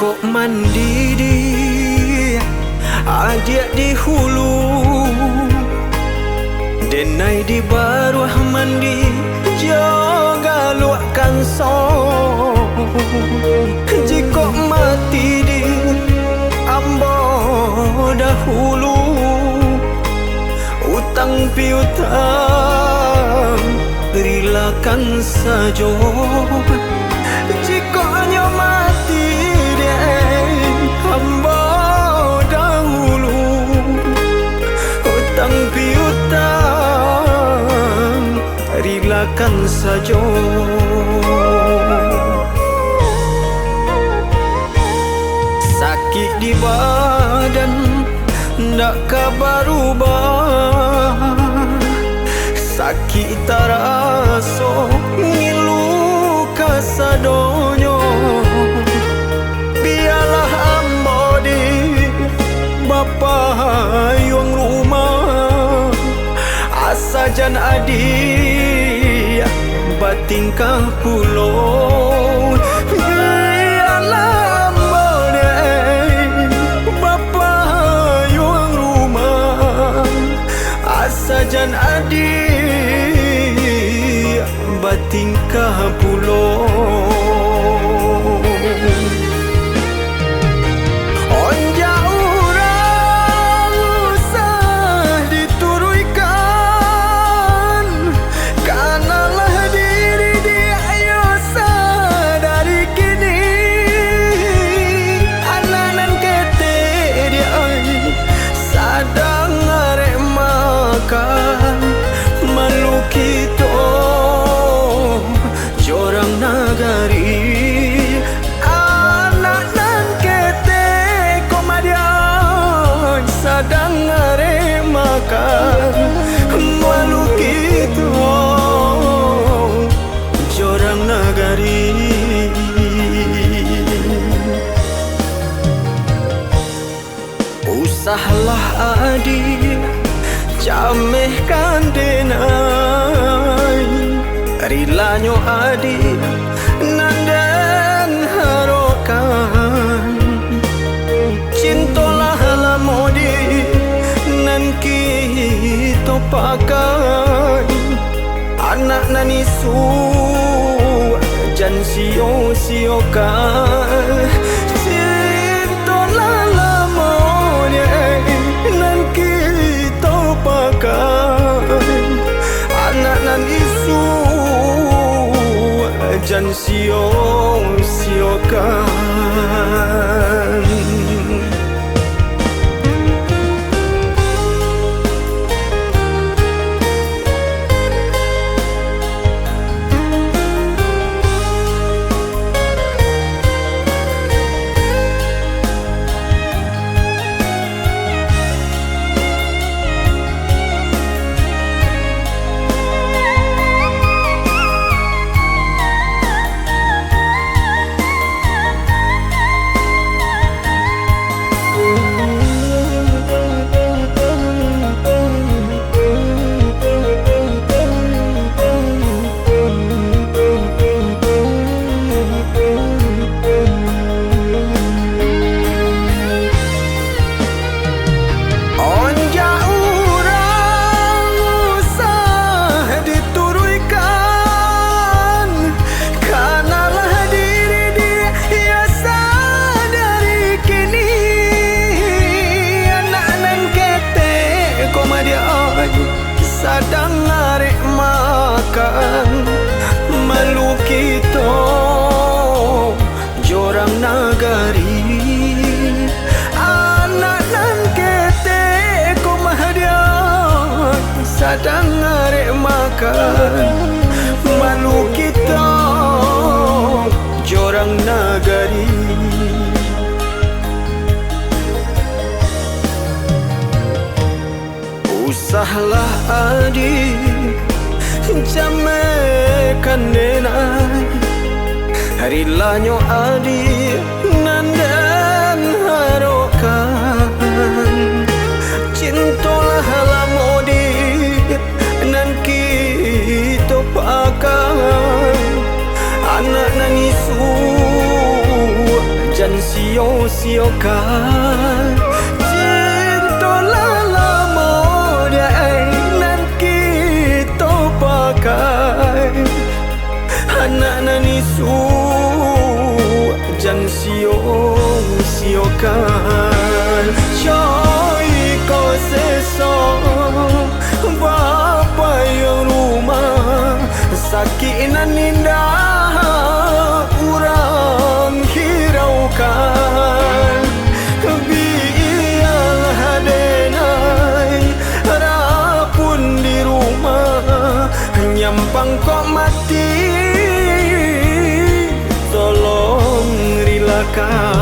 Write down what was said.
Jiko mandi di adik di hulu, denai di baruah mandi jaga luakkan so. Jiko mati di ambo dahulu, utang piutang rilakan sajo. Jiko hanya mati dia hamba dahulu, utang piutang rilakan sajo. Sakit di badan ndak kabar ubah, sakit taraso ngilu kasadonyo. Biarlah ambo di bapa yung rumah, asajan adi batingkah pulau. Biarlah ambo di bapa yung rumah, asajan adi batingkah pulau. Onja urang usah dituruikan, kanalah diri dia ayo sadari kini. Ananan kete dia sadang arek makan malu kita jorang nagari. Anak nan kete komadian sadang arek makan malu kita jorang nagari. Usahlah adi camehkan denai, rilanyo adi nandan harokan. Cintolah lamodi nan kita pakai, anak nanisu jan sio-siokan. Cintolah lamodi nan kita pakai, anak nanisu jan sio-siokan. Sadang arek makan malu kita jorang nagari. Anak nan kete komadian sadang arek makan malu kita jorang nagari. Usahlah adi jamekan denai, rilanyo adi nandan harokan. Cintolah lamodi nan kita pakai, anak nanisu jan sio-siokan. Cinta lama dia nan kita pakai, anak nani su jangan sio-siokan. Coy ko sesong bapa yang rumah sakit nan indah urang hiraukan. Biarlah denai rapun di rumah nyampang kok mati, tolong relakan.